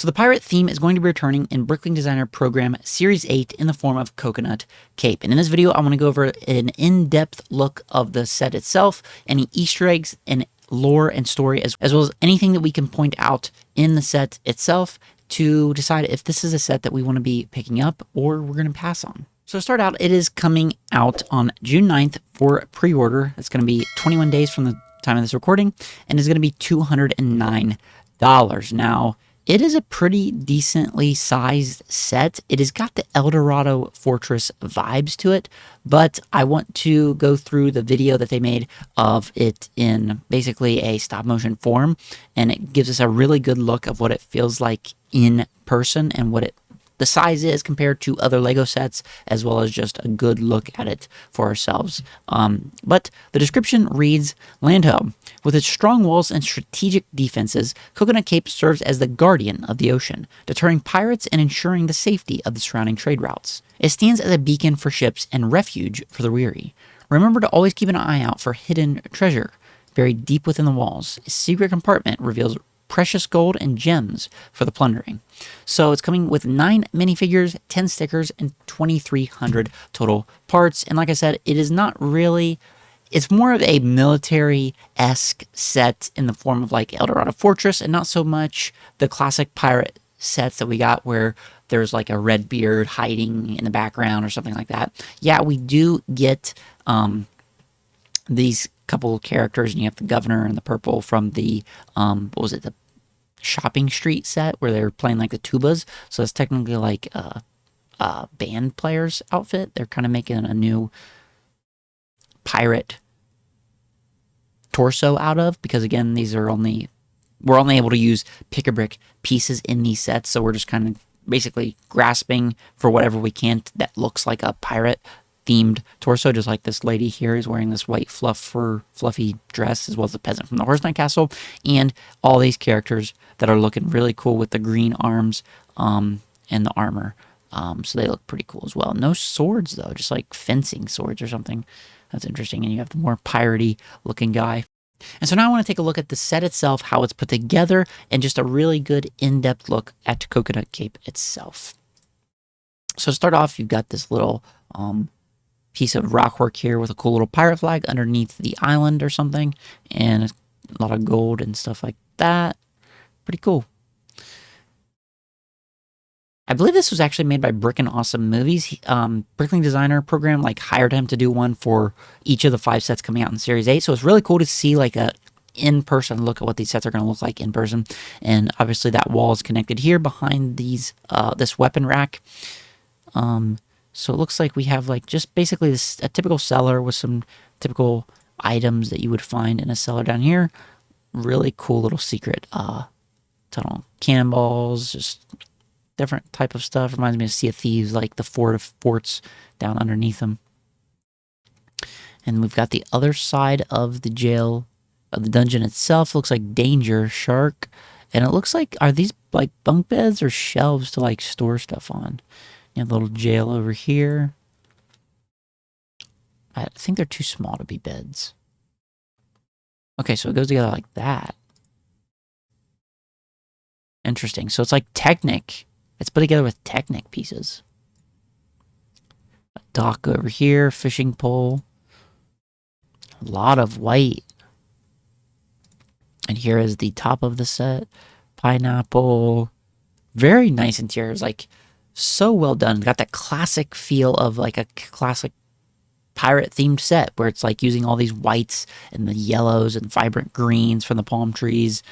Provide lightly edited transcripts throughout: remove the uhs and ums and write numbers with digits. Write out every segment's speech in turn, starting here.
So the pirate theme is going to be returning in BrickLink Designer Program Series 8 in the form of Coconut Cape. And in this video, I want to go over an in-depth look of the set itself, any Easter eggs and lore and story, as well as anything that we can point out in the set itself to decide if this is a set that we want to be picking up or we're going to pass on. So to start out, it is coming out on June 9th for pre-order. It's going to be 21 days from the time of this recording, and it's going to be $209. Now, it is a pretty decently sized set. It has got the Eldorado Fortress vibes to it, but I want to go through the video that they made of it in basically a stop motion form, and it gives us a really good look of what it feels like in person and what the size is compared to other Lego sets, as well as just a good look at it for ourselves. But the description reads, Land home. With its strong walls and strategic defenses, Coconut Cape serves as the guardian of the ocean, deterring pirates and ensuring the safety of the surrounding trade routes. It stands as a beacon for ships and refuge for the weary. Remember to always keep an eye out for hidden treasure. Buried deep within the walls, a secret compartment reveals precious gold and gems for the plundering. So it's coming with 9 minifigures, 10 stickers, and 2,300 total parts. And like I said, it is not really, it's more of a military-esque set in the form of like Eldorado Fortress, and not so much the classic pirate sets that we got where there's like a red beard hiding in the background or something like that. Yeah, we do get these couple characters, and you have the governor and the purple from the what was it, the shopping street set where they were playing like the tubas. So it's technically like a band player's outfit. They're kind of making a new pirate torso out of, because again, these are we're only able to use pick-a-brick pieces in these sets, so we're just kind of basically grasping for whatever we can that looks like a pirate themed torso, just like this lady here is wearing this white fluffy dress, as well as the peasant from the Horse Knight Castle, and all these characters that are looking really cool with the green arms and the armor. So they look pretty cool as well. No swords though, just like fencing swords or something. That's interesting. And you have the more piratey looking guy. And so now I want to take a look at the set itself, how it's put together, and just a really good in-depth look at Coconut Cape itself. So to start off, you've got this little piece of rockwork here with a cool little pirate flag underneath the island or something, and a lot of gold and stuff like that. Pretty cool. I believe this was actually made by Brick and Awesome Movies. BrickLink Designer Program hired him to do one for each of the 5 sets coming out in Series 8. So it's really cool to see like a in-person look at what these sets are going to look like in person. And obviously that wall is connected here behind these this weapon rack. So it looks like we have like just basically a typical cellar with some typical items that you would find in a cellar down here. Really cool little secret tunnel. Cannonballs, just different type of stuff. Reminds me of Sea of Thieves, like the forts down underneath them. And we've got the other side of the jail, of the dungeon itself. Looks like Danger Shark. And it looks like, are these like bunk beds or shelves to like store stuff on? You have a little jail over here. I think they're too small to be beds. Okay, so it goes together like that. Interesting. So it's like Technic. It's put together with Technic pieces. A dock over here, fishing pole. A lot of white. And here is the top of the set. Pineapple. Very nice interiors. Like, so well done. Got that classic feel of like a classic pirate themed set where it's like using all these whites and the yellows and vibrant greens from the palm trees.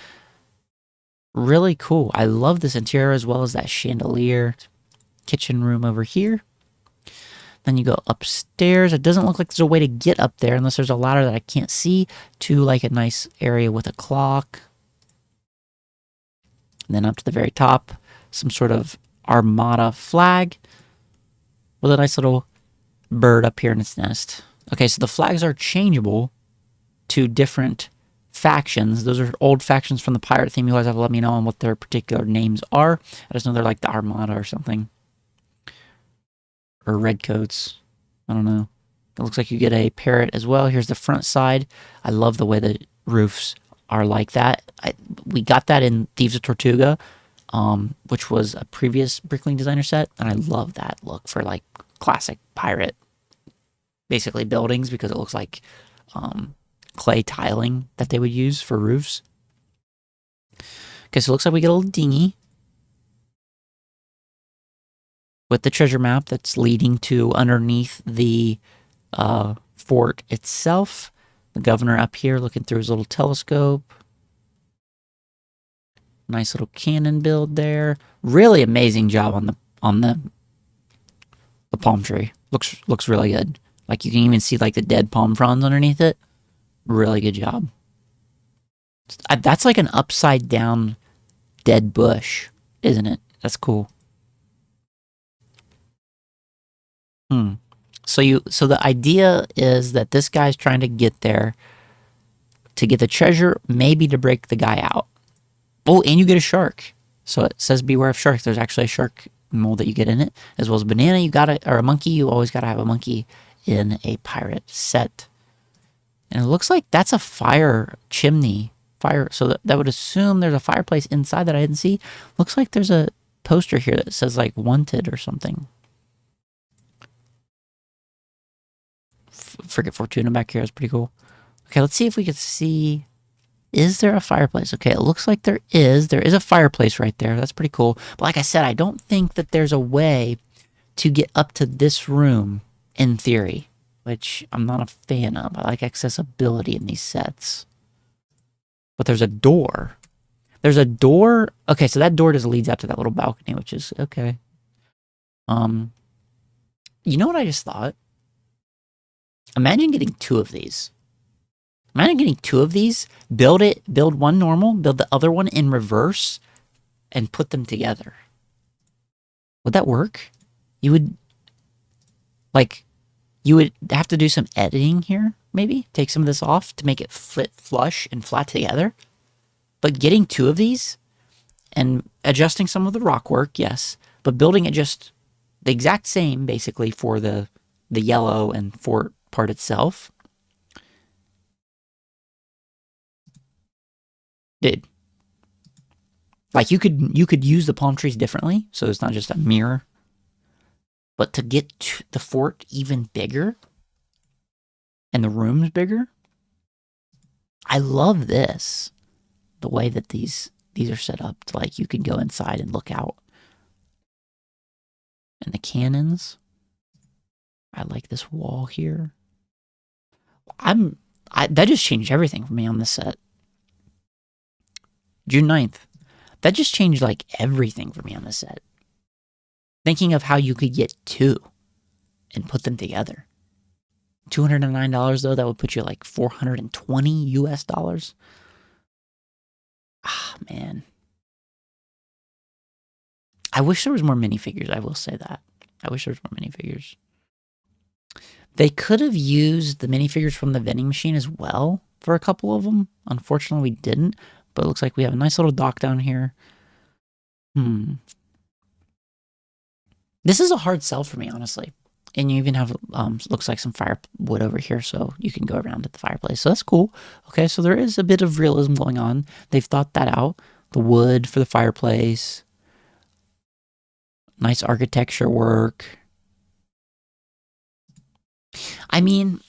Really cool. I love this interior, as well as that chandelier. Kitchen room over here. Then you go upstairs. It doesn't look like there's a way to get up there unless there's a ladder that I can't see, to like a nice area with a clock. And then up to the very top, some sort of Armada flag with a nice little bird up here in its nest. Okay, so the flags are changeable to different factions. Those are old factions from the pirate theme. You guys have to let me know on what their particular names are. I just know they're like the Armada or something. Or Redcoats. I don't know. It looks like you get a parrot as well. Here's the front side. I love the way the roofs are like that. We got that in Thieves of Tortuga. which was a previous BrickLink Designer set, and I love that look for like classic pirate, basically buildings, because it looks like clay tiling that they would use for roofs. Okay, so it looks like we get a little dinghy with the treasure map that's leading to underneath the fort itself. The governor up here looking through his little telescope. Nice little cannon build there. Really amazing job on the palm tree. Looks really good. Like you can even see like the dead palm fronds underneath it. Really good job. That's like an upside down dead bush, isn't it? That's cool. So the idea is that this guy's trying to get there to get the treasure, maybe to break the guy out. Oh, and you get a shark. So it says beware of sharks. There's actually a shark mold that you get in it, as well as a banana. Or a monkey. You always gotta have a monkey in a pirate set. And it looks like that's a fire chimney. So that would assume there's a fireplace inside that I didn't see. Looks like there's a poster here that says like wanted or something. Frigate Fortuna back here is pretty cool. Okay, let's see if we can see. Is there a fireplace? Okay, it looks like there is. There is a fireplace right there. That's pretty cool. But like I said, I don't think that there's a way to get up to this room in theory, which I'm not a fan of. I like accessibility in these sets. But there's a door. There's a door. Okay, so that door just leads out to that little balcony, which is okay. You know what I just thought? Imagine getting two of these. Imagine getting two of these, build one normal, build the other one in reverse, and put them together. Would that work? You would have to do some editing here, maybe? Take some of this off to make it fit flush and flat together. But getting two of these and adjusting some of the rock work, yes, but building it just the exact same, basically, for the yellow and fort part itself. Like you could use the palm trees differently, so it's not just a mirror. But to get the fort even bigger and the rooms bigger, I love this. The way that these are set up to like you can go inside and look out. And the cannons. I like this wall here. That just changed everything for me on this set. June 9th. That just changed like everything for me on this set. Thinking of how you could get two and put them together. $209 though, that would put you like $420 US. Ah, man. I wish there was more minifigures, I will say that. I wish there was more minifigures. They could have used the minifigures from the vending machine as well for a couple of them. Unfortunately, we didn't. But it looks like we have a nice little dock down here. This is a hard sell for me, honestly. And you even have, looks like some firewood over here, so you can go around at the fireplace. So that's cool. Okay, so there is a bit of realism going on. They've thought that out. The wood for the fireplace. Nice architecture work. I mean,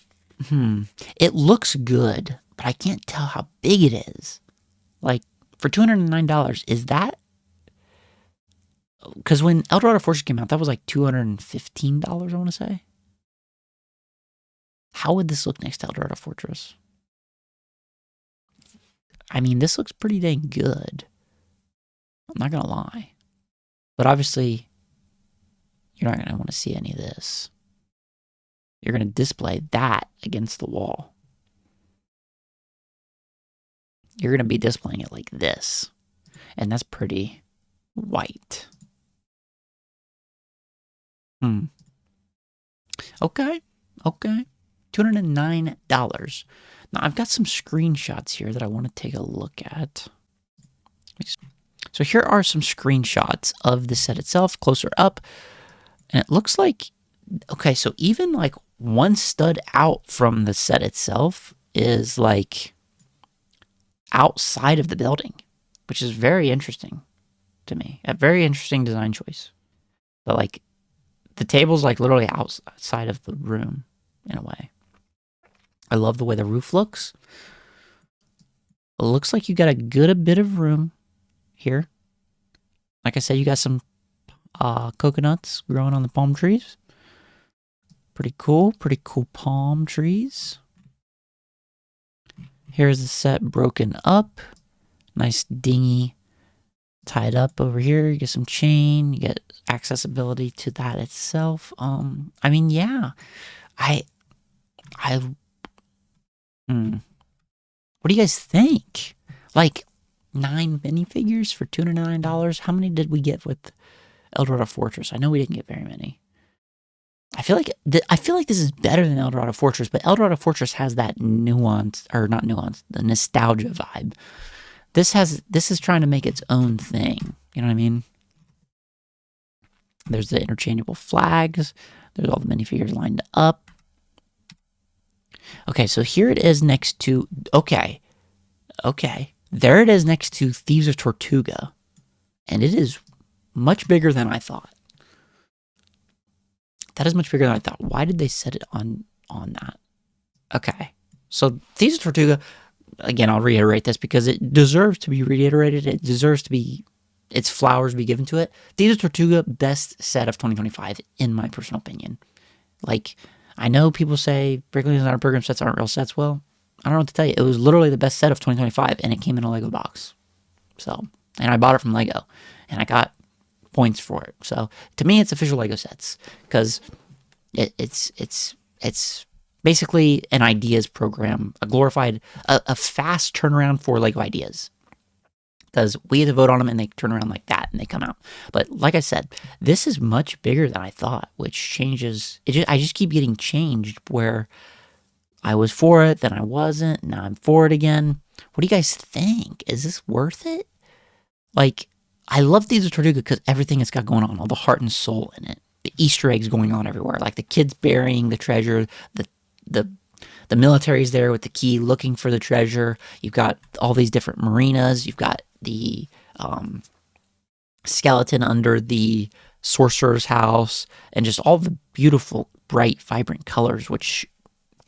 it looks good, but I can't tell how big it is. Like, for $209, is that? Because when Eldorado Fortress came out, that was like $215, I want to say. How would this look next to Eldorado Fortress? I mean, this looks pretty dang good. I'm not going to lie. But obviously, you're not going to want to see any of this. You're going to display that against the wall. You're going to be displaying it like this. And that's pretty white. Okay. $209. Now, I've got some screenshots here that I want to take a look at. So here are some screenshots of the set itself, closer up. And it looks like, okay, so even like one stud out from the set itself is like outside of the building, which is very interesting to me. A very interesting design choice. But like the table's like literally outside of the room in a way. I love the way the roof looks. It looks like you got a good bit of room here. Like I said, you got some coconuts growing on the palm trees. Pretty cool palm trees. Here's the set broken up. Nice dinghy tied up over here. You get some chain. You get accessibility to that itself. I mean, yeah. What do you guys think? Like 9 minifigures for $209. How many did we get with Eldorado Fortress? I know we didn't get very many. I feel like this is better than Eldorado Fortress, but Eldorado Fortress has that nuance, or not nuance, the nostalgia vibe. This is trying to make its own thing. You know what I mean? There's the interchangeable flags. There's all the minifigures lined up. Okay, so here it is next to... Okay. There it is next to Thieves of Tortuga. And it is much bigger than I thought. That is much bigger than I thought. Why did they set it on that? Okay. So Thieves of Tortuga, again, I'll reiterate this because it deserves to be reiterated. It deserves to be, its flowers be given to it. Thieves of Tortuga, best set of 2025, in my personal opinion. Like, I know people say BrickLink Designer Program sets aren't real sets. Well, I don't know what to tell you. It was literally the best set of 2025, and it came in a Lego box. So, and I bought it from Lego, and I got points for it. So to me, it's official Lego sets because it's basically an ideas program, a glorified, a fast turnaround for Lego ideas. Because we get to vote on them and they turn around like that and they come out. But like I said, this is much bigger than I thought, which changes. I just keep getting changed where I was for it, then I wasn't, now I'm for it again. What do you guys think? Is this worth it? Like, I love Thieves of Tortuga because everything it's got going on, all the heart and soul in it. The Easter eggs going on everywhere, like the kids burying the treasure, the military's there with the key looking for the treasure. You've got all these different marinas. You've got the skeleton under the sorcerer's house, and just all the beautiful, bright, vibrant colors, which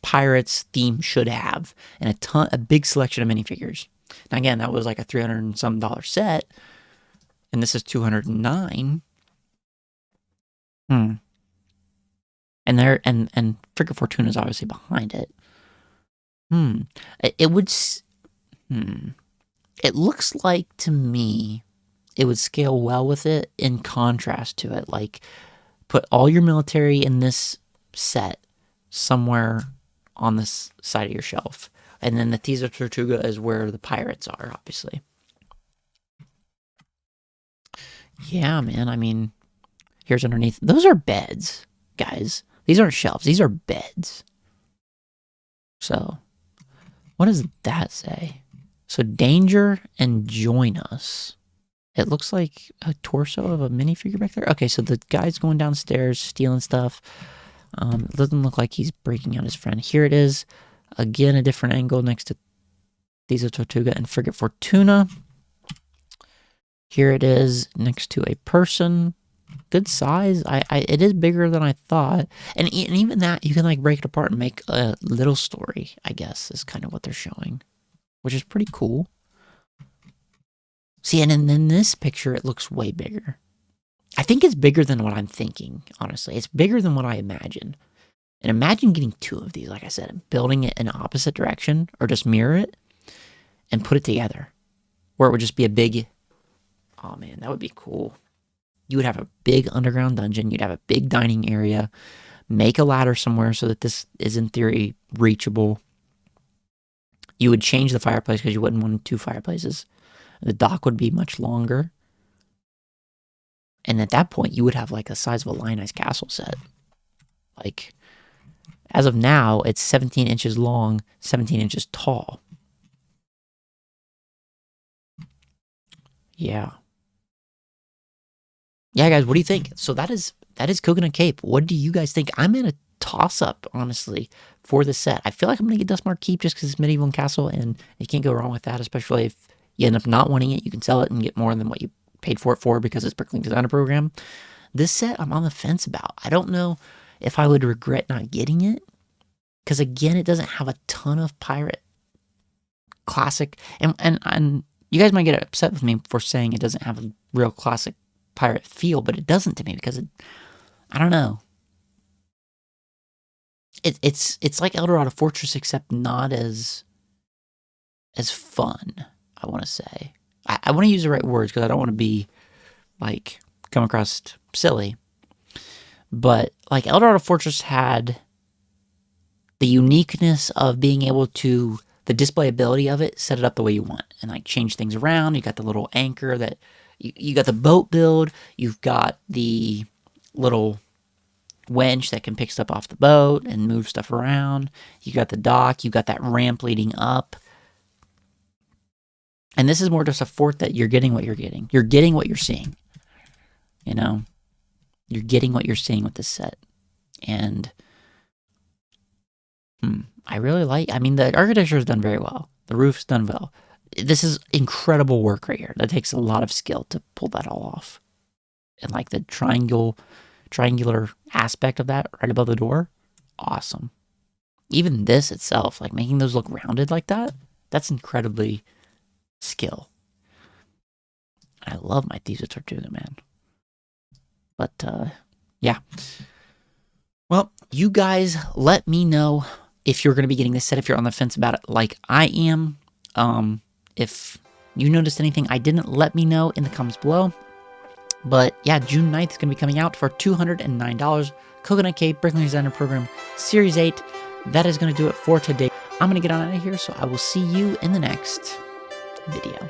Pirates theme should have, and a big selection of minifigures. Now again, that was like a $300 and some set. And this is 209. And there and Frigate Fortuna is obviously behind it. It looks like to me it would scale well with it in contrast to it. Like, put all your military in this set somewhere on this side of your shelf. And then the Thieves of Tortuga is where the pirates are, obviously. Yeah, man. I mean, here's underneath. Those are beds, guys. These aren't shelves. These are beds. So, what does that say? So, danger and join us. It looks like a torso of a minifigure back there. Okay, so the guy's going downstairs, stealing stuff. It doesn't look like he's breaking out his friend. Here it is. Again, a different angle next to Thieves of Tortuga and Frigate Fortuna. Here it is next to a person. Good size. It is bigger than I thought. And even that, you can like break it apart and make a little story, I guess, is kind of what they're showing. Which is pretty cool. See, and in this picture, it looks way bigger. I think it's bigger than what I'm thinking, honestly. It's bigger than what I imagine. And imagine getting two of these, like I said, and building it in the opposite direction, or just mirror it, and put it together. Where it would just be a big... Oh man, that would be cool. You would have a big underground dungeon. You'd have a big dining area. Make a ladder somewhere so that this is, in theory, reachable. You would change the fireplace because you wouldn't want two fireplaces. The dock would be much longer. And at that point, you would have like the size of a lionized castle set. Like, as of now, it's 17 inches long, 17 inches tall. Yeah. Yeah, guys, what do you think? So that is Coconut Cape. What do you guys think? I'm in a toss-up, honestly, for the set. I feel like I'm going to get Dustmark Keep just because it's medieval and castle, and you can't go wrong with that, especially if you end up not wanting it. You can sell it and get more than what you paid for it for because it's BrickLink Designer Program. This set I'm on the fence about. I don't know if I would regret not getting it, because again, it doesn't have a ton of pirate classic, and you guys might get upset with me for saying it doesn't have a real classic pirate feel, but it doesn't to me because I don't know. It's like Eldorado Fortress, except not as fun, I want to say. I want to use the right words because I don't want to be like come across silly. But like Eldorado Fortress had the uniqueness of being able to, the displayability of it, set it up the way you want and like change things around. You got the little anchor that you got the boat build. You've got the little winch that can pick stuff off the boat and move stuff around. You got the dock. You got that ramp leading up. And this is more just a fort that you're getting what you're getting. You're getting what you're seeing. You know? You're getting what you're seeing with this set. And I really like, I mean, the architecture is done very well. The roof's done well. This is incredible work right here. That takes a lot of skill to pull that all off. And like the triangular aspect of that right above the door, awesome. Even this itself, like making those look rounded like that, that's incredibly skill. I love my Thieves of Tortuga, man. But yeah. Well, you guys let me know if you're going to be getting this set, if you're on the fence about it like I am. If you noticed anything I didn't, let me know in the comments below. But yeah, June 9th is going to be coming out for $209. Coconut Cape, BrickLink Designer Program Series 8. That is going to do it for today. I'm going to get on out of here, so I will see you in the next video.